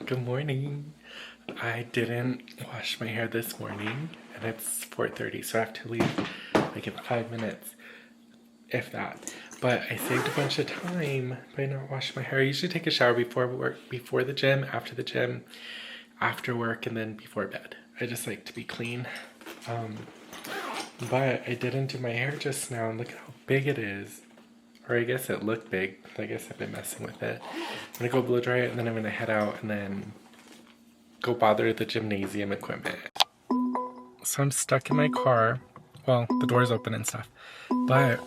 Good morning. I didn't wash my hair this morning and it's 4:30, so I have to leave like in 5 minutes, if that. But I saved a bunch of time by not washing my hair. I usually take a shower before work, before the gym, after work, and then before bed. I just like to be clean. But I didn't do my hair just now, and look at how big it is. Or I guess it looked big. I guess I've been messing with it. I'm gonna go blow dry it, and then I'm gonna head out and then go bother the gymnasium equipment. So I'm stuck in my car. Well, the door's open and stuff. But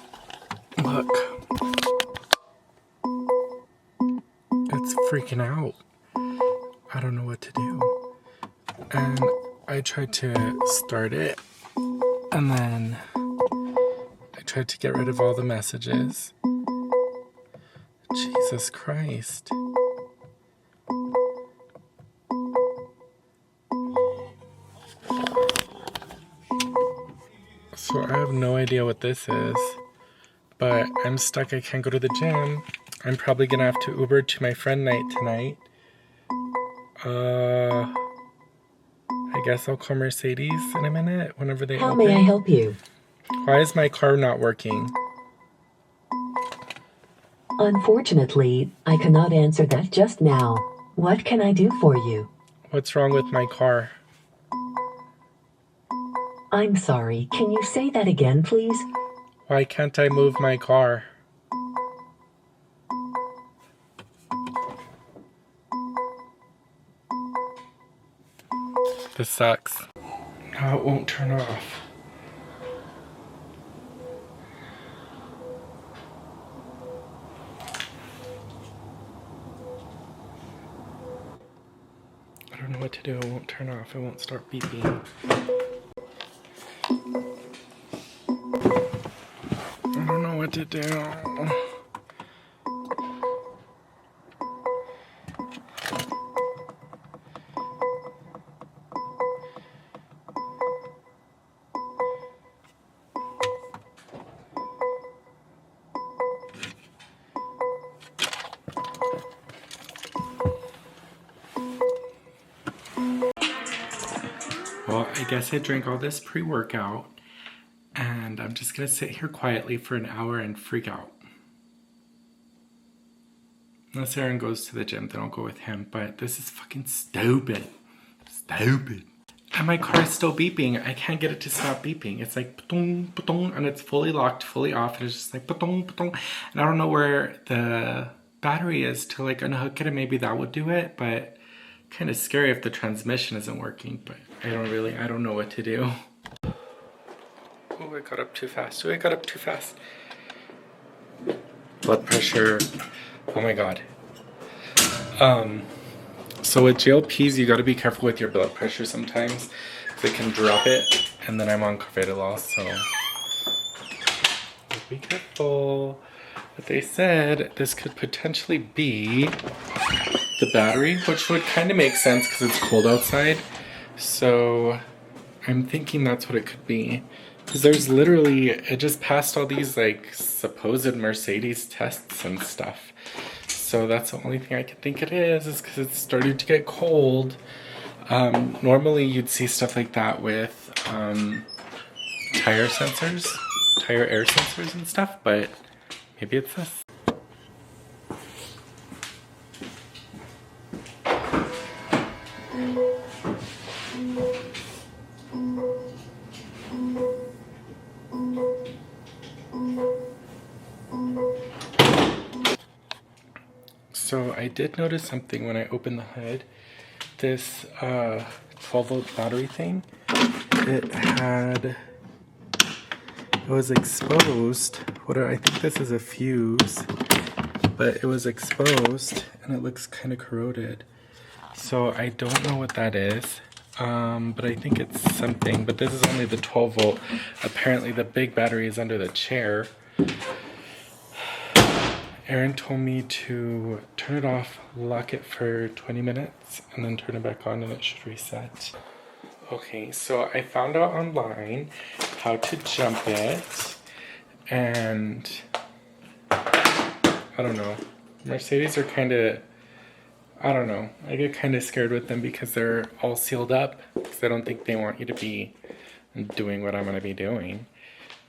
look. It's freaking out. I don't know what to do. And I tried to start it, and then I tried to get rid of all the messages. Jesus Christ. So I have no idea what this is, but I'm stuck. I can't go to the gym. I'm probably gonna have to Uber to my friend night tonight. I guess I'll call Mercedes in a minute whenever they open. How may I help you? Why is my car not working? Unfortunately, I cannot answer that just now. What can I do for you? What's wrong with my car? I'm sorry, can you say that again, please? Why can't I move my car? This sucks. Now it won't turn off. I don't know what to do. It won't turn off. It won't start beeping. I don't know what to do. Well, I guess I drank all this pre-workout, and I'm just gonna sit here quietly for an hour and freak out. Unless Aaron goes to the gym, then I'll go with him, but this is fucking stupid. Stupid. And my car is still beeping. I can't get it to stop beeping. It's like ba-dong, ba-dong, and it's fully locked, fully off, and it's just like ba-dong, ba-dong. And I don't know where the battery is to like unhook it, and maybe that would do it, but kind of scary if the transmission isn't working, but I don't know what to do. Oh, I got up too fast. Oh, I got up too fast. Blood pressure. Oh my god. So with GLPs, you gotta be careful with your blood pressure sometimes, because it can drop it, and then I'm on Carvedilol, so be careful. But they said this could potentially be the battery, which would kind of make sense because it's cold outside. So I'm thinking that's what it could be. Because there's literally, it just passed all these like supposed Mercedes tests and stuff. So that's the only thing I can think it is because it's starting to get cold. Normally you'd see stuff like that with tire air sensors and stuff, but maybe it's this. So I did notice something when I opened the hood. This 12-volt battery thing, it was exposed. I think this is a fuse, but it was exposed and it looks kind of corroded. So I don't know what that is, but I think it's something. But this is only the 12-volt. Apparently the big battery is under the chair. Aaron told me to turn it off, lock it for 20 minutes, and then turn it back on and it should reset. Okay, so I found out online how to jump it, and I don't know. Mercedes are kind of I don't know. I get kind of scared with them because they're all sealed up. Because I don't think they want you to be doing what I'm going to be doing.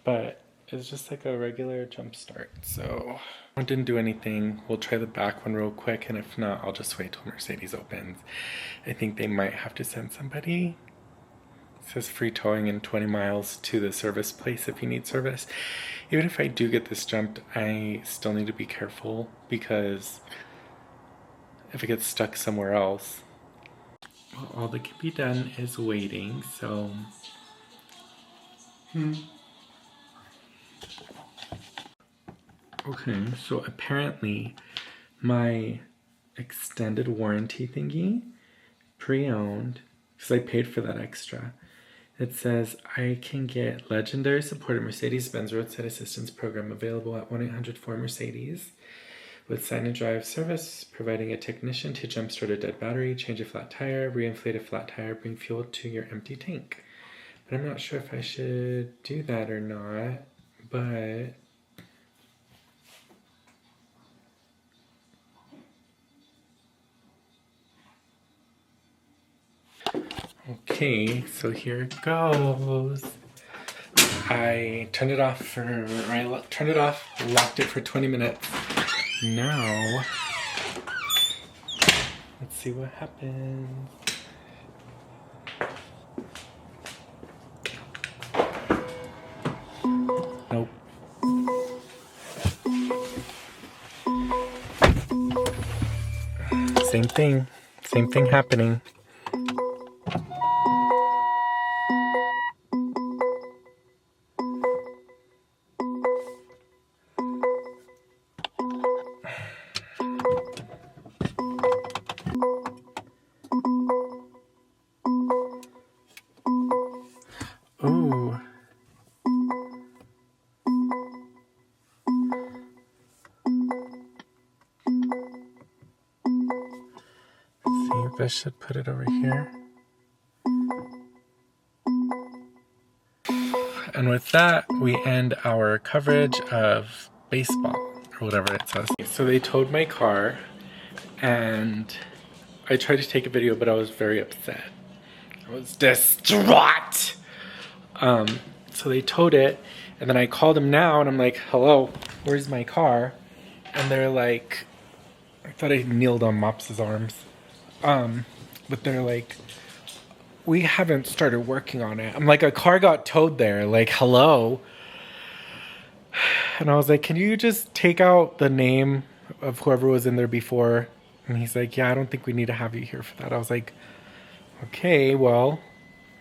But it's just like a regular jump start. So I didn't do anything. We'll try the back one real quick. And if not, I'll just wait till Mercedes opens. I think they might have to send somebody. It says free towing in 20 miles to the service place if you need service. Even if I do get this jumped, I still need to be careful because if it gets stuck somewhere else, well, all that can be done is waiting. So okay, so apparently my extended warranty thingy, pre-owned, because I paid for that extra, it says I can get legendary support at Mercedes-Benz Roadside Assistance Program available at 1-800-4-MERCEDES with sign and drive service, providing a technician to jumpstart a dead battery, change a flat tire, reinflate a flat tire, bring fuel to your empty tank. But I'm not sure if I should do that or not, but okay, so here it goes. I turned it off, locked it for 20 minutes. Now, let's see what happens. Nope. Same thing happening. Ooh. See if I should put it over here. And with that, we end our coverage of baseball, or whatever it says. So they towed my car, and I tried to take a video, but I was very upset. I was distraught. So they towed it, and then I called them now, and I'm like, hello, where's my car? And they're like, I thought I kneeled on Mops' arms. But they're like, we haven't started working on it. I'm like, a car got towed there, like, hello. And I was like, can you just take out the name of whoever was in there before? And he's like, yeah, I don't think we need to have you here for that. I was like, okay, well,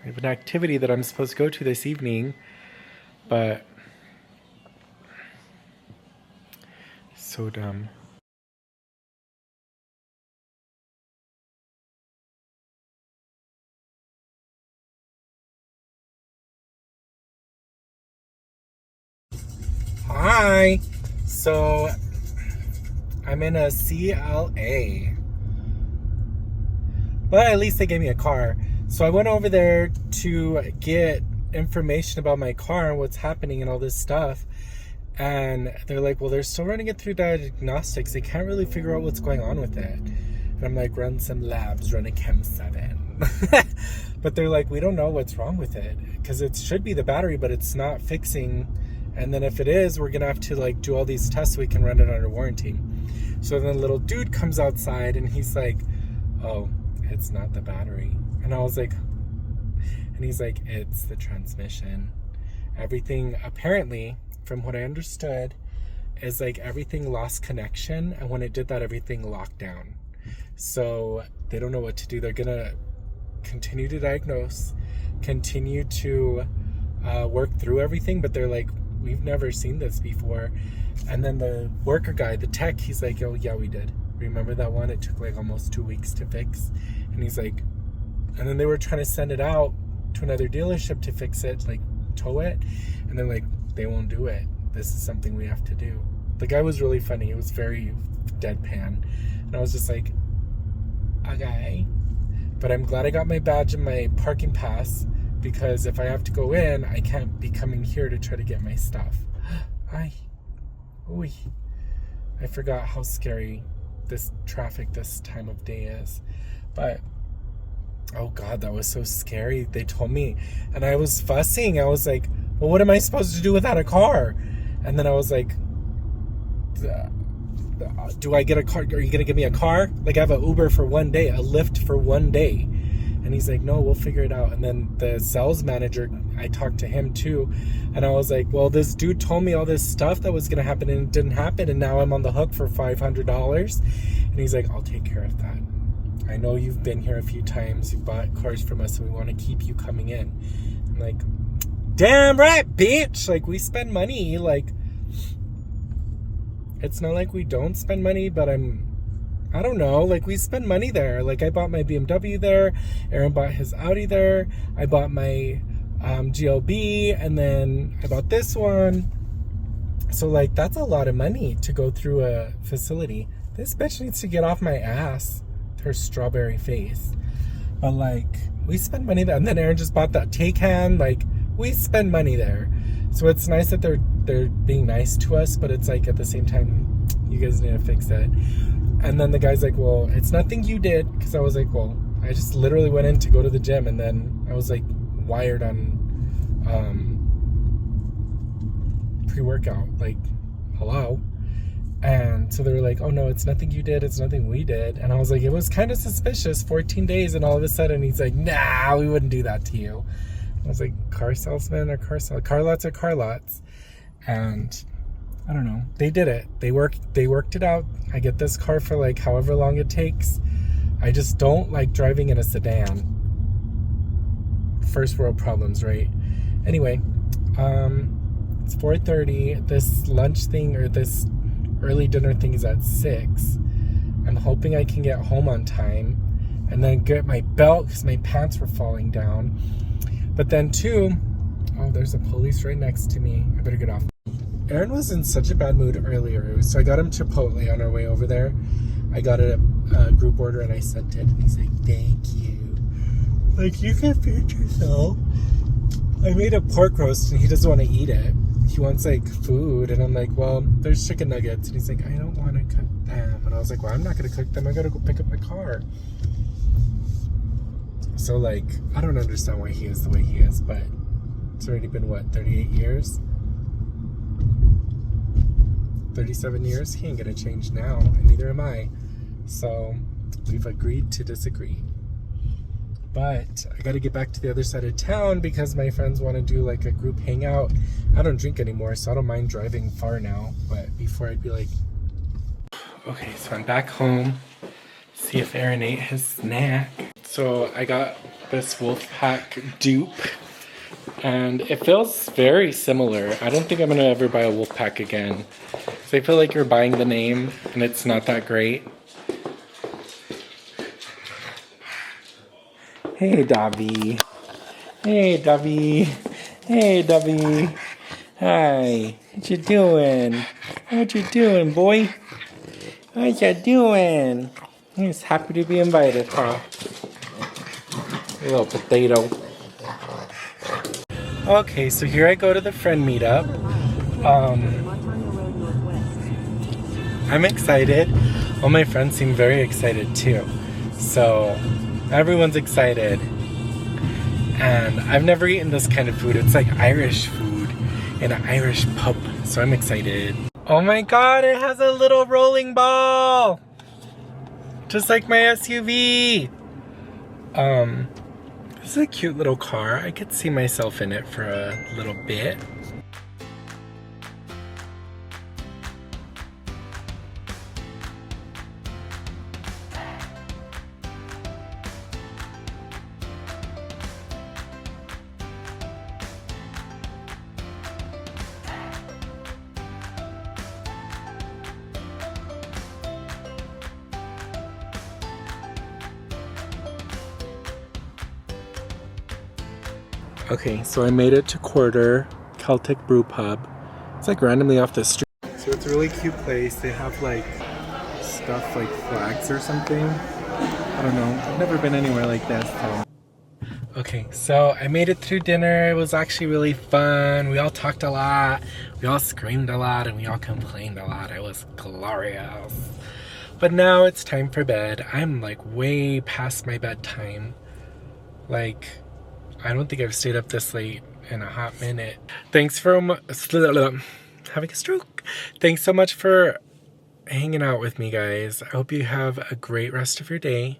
I have an activity that I'm supposed to go to this evening, but so dumb. Hi. So I'm in a CLA, but at least they gave me a car. So I went over there to get information about my car and what's happening and all this stuff. And they're like, well, they're still running it through diagnostics. They can't really figure out what's going on with it. And I'm like, run some labs, run a Chem 7. But they're like, we don't know what's wrong with it. Because it should be the battery, but it's not fixing. And then if it is, we're going to have to like do all these tests so we can run it under warranty. So then the little dude comes outside and he's like, oh, it's not the battery. And I was like, and he's like, it's the transmission. Everything, apparently, from what I understood, is like everything lost connection. And when it did that, everything locked down. So they don't know what to do. They're going to continue to diagnose, continue to work through everything. But they're like, we've never seen this before. And then the worker guy, the tech, he's like, oh, yeah, we did. Remember that one? It took like almost 2 weeks to fix. And he's like, and then they were trying to send it out to another dealership to fix it, like tow it. And they're like, they won't do it. This is something we have to do. The guy was really funny. It was very deadpan. And I was just like, okay. But I'm glad I got my badge and my parking pass, because if I have to go in, I can't be coming here to try to get my stuff. Ooh. I forgot how scary this traffic this time of day is. But oh God, that was so scary. They told me, and I was fussing. I was like, well, what am I supposed to do without a car? And then I was like, do I get a car? Are you going to give me a car? Like, I have an Uber for one day, a Lyft for one day. And he's like, no, we'll figure it out. And then the sales manager, I talked to him too. And I was like, well, this dude told me all this stuff that was going to happen and it didn't happen. And now I'm on the hook for $500. And he's like, I'll take care of that. I know you've been here a few times. You bought cars from us and we want to keep you coming in. I'm like, damn right, bitch. Like, we spend money. Like, it's not like we don't spend money, but I don't know, like, we spend money there. Like, I bought my BMW there, Aaron bought his Audi there, I bought my GLB, and then I bought this one. So, like, that's a lot of money to go through a facility. This bitch needs to get off my ass with her strawberry face. But, like, we spend money there. And then Aaron just bought that Taycan. Like, we spend money there. So it's nice that they're being nice to us, but it's like, at the same time, you guys need to fix it. And then the guy's like, well, it's nothing you did. Because I was like, well, I just literally went in to go to the gym, and then I was like wired on pre-workout. Like, hello. And so they were like, oh no, it's nothing you did, it's nothing we did. And I was like, it was kind of suspicious, 14 days, and all of a sudden he's like, nah, we wouldn't do that to you. I was like, car salesman or car lots are car lots. And I don't know, they did it. They worked it out. I get this car for like however long it takes. I just don't like driving in a sedan. First world problems, right? Anyway, it's 4:30. This lunch thing, or this early dinner thing, is at 6. I'm hoping I can get home on time and then get my belt because my pants were falling down. But then too, oh, there's a police right next to me. I better get off. Aaron was in such a bad mood earlier, so I got him Chipotle on our way over there. I got a group order and I sent it, and he's like, thank you. Like, you can feed yourself. I made a pork roast and he doesn't want to eat it. He wants like food, and I'm like, well, there's chicken nuggets, and he's like, I don't want to cook them. And I was like, well, I'm not going to cook them. I got to go pick up my car. So, like, I don't understand why he is the way he is, but it's already been, what, 38 years? 37 years? He ain't gonna change now, and neither am I. So, we've agreed to disagree. But I gotta get back to the other side of town because my friends want to do, like, a group hangout. I don't drink anymore, so I don't mind driving far now, but before I'd be like... Okay, so I'm back home. See if Aaron ate his snack. So I got this Wolfpack dupe, and it feels very similar. I don't think I'm gonna ever buy a Wolfpack again. So I feel like you're buying the name, and it's not that great. Hey, Dobby. Hey, Dobby. Hey, Dobby. Hi. What you doing? What you doing, boy? What you doing? He's happy to be invited, huh? Little potato. Okay, so here I go to the friend meetup. I'm excited. All my friends seem very excited too. So everyone's excited. And I've never eaten this kind of food. It's like Irish food in an Irish pub. So I'm excited. Oh my god, it has a little rolling ball! Just like my SUV! This is a cute little car. I could see myself in it for a little bit. Okay, so I made it to Quarter Celtic Brew Pub. It's like randomly off the street. So it's a really cute place. They have like stuff like flags or something. I don't know. I've never been anywhere like this. So. Okay, so I made it through dinner. It was actually really fun. We all talked a lot. We all screamed a lot, and we all complained a lot. It was glorious. But now it's time for bed. I'm like way past my bedtime. Like, I don't think I've stayed up this late in a hot minute. Thanks for having a stroke. Thanks so much for hanging out with me, guys. I hope you have a great rest of your day.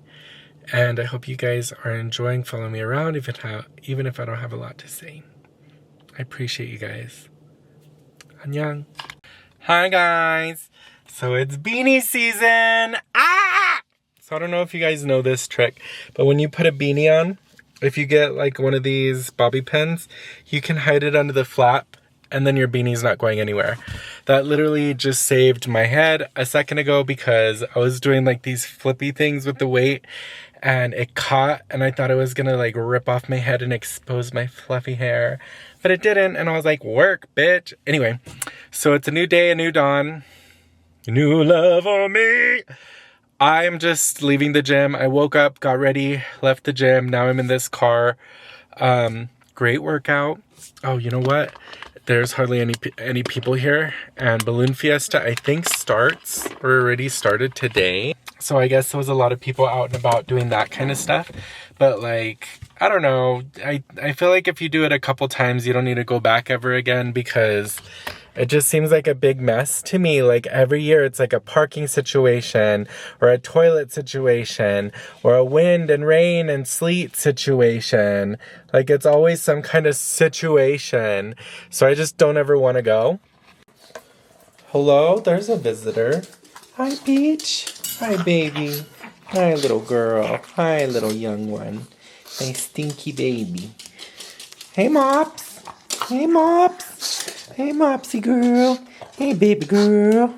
And I hope you guys are enjoying following me around, even if I don't have a lot to say. I appreciate you guys. Annyeong. Hi, guys. So it's beanie season. Ah! So I don't know if you guys know this trick, but when you put a beanie on, if you get like one of these bobby pins, you can hide it under the flap and then your beanie's not going anywhere. That literally just saved my head a second ago because I was doing like these flippy things with the weight and it caught and I thought it was gonna like rip off my head and expose my fluffy hair, but it didn't, and I was like, work, bitch. Anyway, so it's a new day, a new dawn, new love on me. I'm just leaving the gym. I woke up, got ready, left the gym. Now I'm in this car. Great workout. Oh, you know what? There's hardly any people here. And Balloon Fiesta, I think, starts or already started today. So I guess there was a lot of people out and about doing that kind of stuff. But like, I don't know. I feel like if you do it a couple times, you don't need to go back ever again because it just seems like a big mess to me. Like every year it's like a parking situation or a toilet situation or a wind and rain and sleet situation. Like it's always some kind of situation. So I just don't ever want to go. Hello, there's a visitor. Hi, Peach. Hi, baby. Hi, little girl. Hi, little young one. My stinky baby. Hey, Mops. Hey, Mops. Hey, Mopsy girl. Hey, baby girl.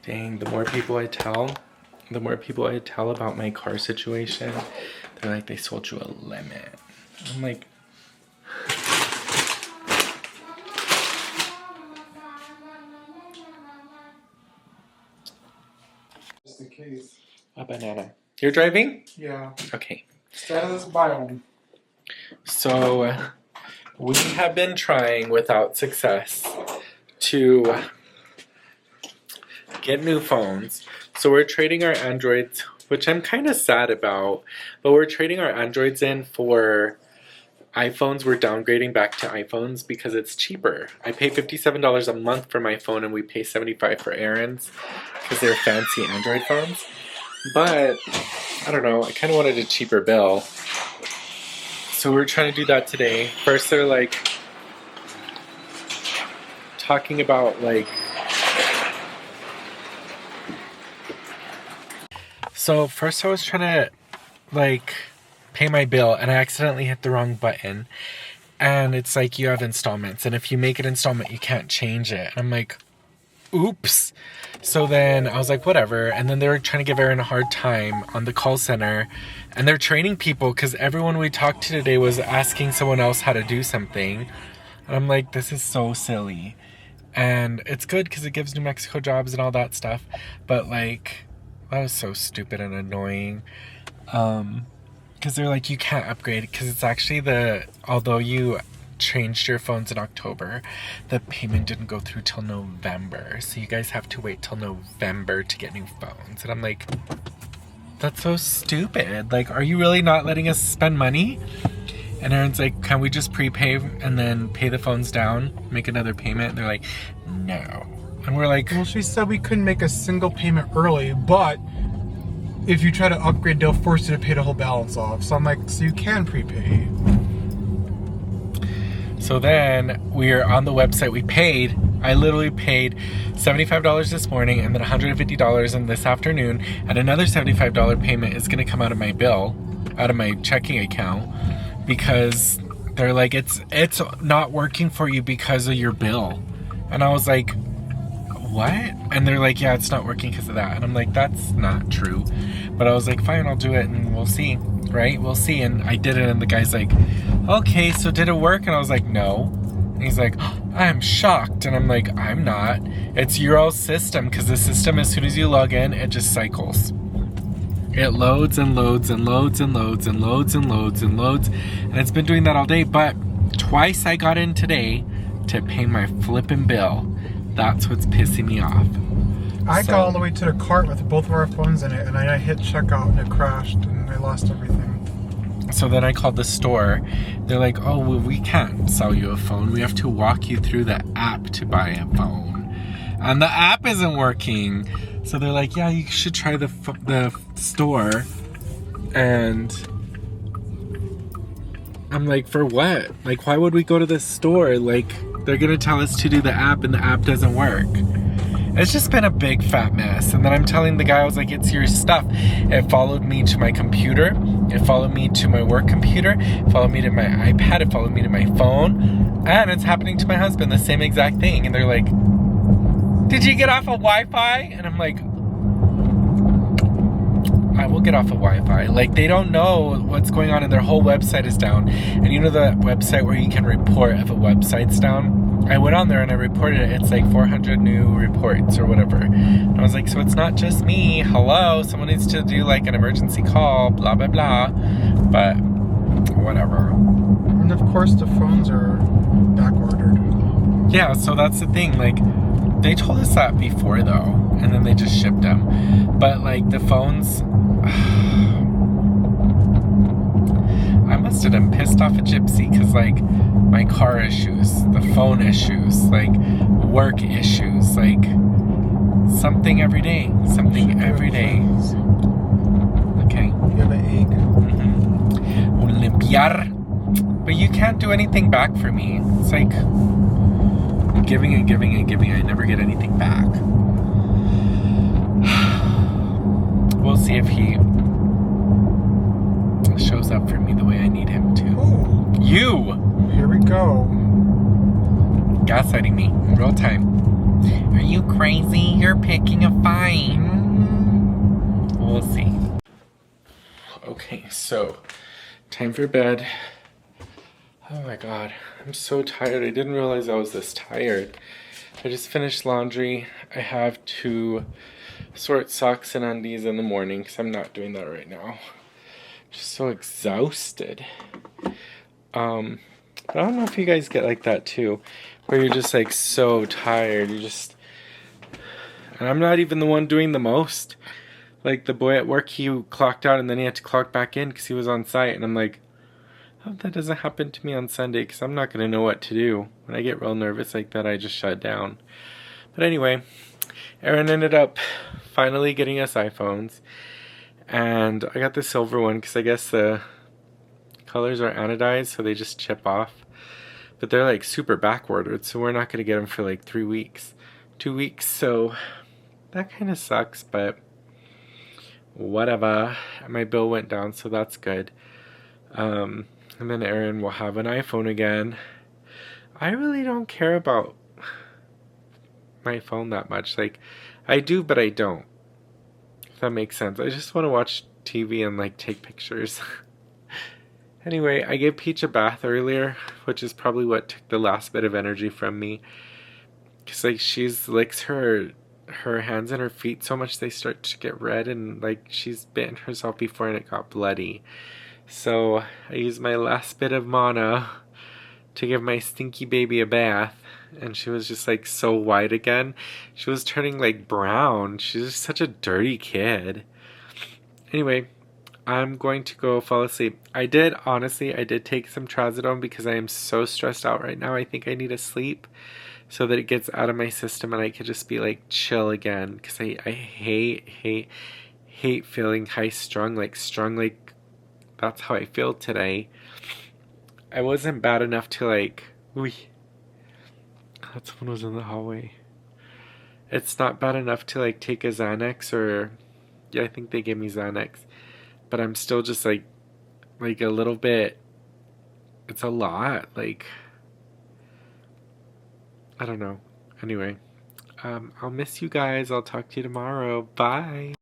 Dang, the more people I tell about my car situation, they're like, they sold you a lemon. I'm like, Just in case. a banana. You're driving? Yeah. Okay. Status biome. So we have been trying without success to get new phones. So we're trading our Androids, which I'm kind of sad about, but we're trading our Androids in for iPhones. We're downgrading back to iPhones because it's cheaper. I pay $57 a month for my phone and we pay $75 for Aaron's because they're fancy Android phones. But I don't know, I kind of wanted a cheaper bill. So we're trying to do that today. First they're like talking about like, so first I was trying to like pay my bill and I accidentally hit the wrong button, and it's like you have installments and if you make an installment you can't change it, and I'm like, oops. So then I was like, whatever. And then they were trying to give Aaron a hard time on the call center, and they're training people because everyone we talked to today was asking someone else how to do something, and I'm like, this is so silly. And it's good because it gives New Mexico jobs and all that stuff, but like, that was so stupid and annoying. Because they're like, you can't upgrade because it's actually although you changed your phones in October, the payment didn't go through till November, so you guys have to wait till November to get new phones. And I'm like, that's so stupid. Like, are you really not letting us spend money? And Aaron's like, can we just prepay and then pay the phones down, make another payment? And they're like, no. And we're like, Well, she said we couldn't make a single payment early, but if you try to upgrade, they'll force you to pay the whole balance off. So I'm like, so you can prepay. so then we're on the website. I literally paid $75 this morning and then $150 in this afternoon, and another $75 payment is going to come out of my bill, out of my checking account, because they're like, it's not working for you because of your bill. And I was like, what? And they're like, yeah, it's not working because of that. And I'm like, that's not true. But I was like, fine, I'll do it and we'll see, right? We'll see. And I did it, and the guy's like, okay, so did it work? And I was like, no. And he's like, I'm shocked. And I'm like, I'm not. It's your old system, because the system, as soon as you log in, it just cycles. It loads and loads and loads and loads and loads and loads and loads. And it's been doing that all day. But twice I got in today to pay my flippin' bill. That's what's pissing me off. I So- got all the way to the cart with both of our phones in it, and I hit checkout and it crashed, and I lost everything. So then I called the store. They're like, oh, well, we can't sell you a phone. We have to walk you through the app to buy a phone. And the app isn't working. So they're like, yeah, you should try the store. And I'm like, for what? Like, why would we go to the store? Like, they're going to tell us to do the app and the app doesn't work. It's just been a big fat mess. And then I'm telling the guy, I was like, it's your stuff. It followed me to my computer. It followed me to my work computer. It followed me to my iPad. It followed me to my phone. And it's happening to my husband, the same exact thing. And they're like, did you get off of Wi-Fi? And I'm like, I will get off of Wi-Fi. Like, they don't know what's going on and their whole website is down. And you know the website where you can report if a website's down? I went on there and I reported it. It's like 400 new reports or whatever. And I was like, so it's not just me. Hello, someone needs to do like an emergency call, blah, blah, blah. But whatever. And of course the phones are back ordered. Yeah, so that's the thing. Like, they told us that before though. And then they just shipped them. But like the phones... I must have been pissed off at Gypsy because like my car issues, the phone issues, like work issues, like something every day, something every day. Okay. You have an egg. Limpiar. But you can't do anything back for me. It's like giving and giving and giving. I never get anything back. We'll see if he shows up for me the way I need him to. Ooh, You! here we go. Gaslighting me in real time. Are you crazy? You're picking a fight. We'll see. Okay, so time for bed. Oh my god, I'm so tired. I didn't realize I was this tired. I just finished laundry. I have to sort socks and undies in the morning because I'm not doing that right now. Just so exhausted. But I don't know if you guys get like that too, where you're just like so tired. You just, and I'm not even the one doing the most. Like the boy at work, he clocked out and then he had to clock back in because he was on site, and I'm like, I hope that doesn't happen to me on Sunday because I'm not gonna know what to do. When I get real nervous like that, I just shut down. But anyway, Aaron ended up finally getting us iPhones. And I got the silver one because I guess the colors are anodized, so they just chip off. But they're like super back-ordered, so we're not going to get them for like 3 weeks. 2 weeks, so that kind of sucks, but whatever. My bill went down, so that's good. And then Aaron will have an iPhone again. I really don't care about my phone that much. Like, I do, but I don't. If that makes sense. I just want to watch TV and like take pictures. Anyway, I gave Peach a bath earlier, which is probably what took the last bit of energy from me. Cause like licks her hands and her feet so much they start to get red, and like she's bitten herself before and it got bloody. So I used my last bit of mana to give my stinky baby a bath. And she was just like so white again. She was turning like brown. She's just such a dirty kid. Anyway, I'm going to go fall asleep. I did take some trazodone because I am so stressed out right now. I think I need to sleep so that it gets out of my system and I could just be like chill again. Because I hate feeling high strung. Like that's how I feel today. I wasn't bad enough to like... Someone was in the hallway. It's not bad enough to like take a Xanax or... Yeah, I think they gave me Xanax. But I'm still just like a little bit... It's a lot. Like... I don't know. Anyway. I'll miss you guys. I'll talk to you tomorrow. Bye.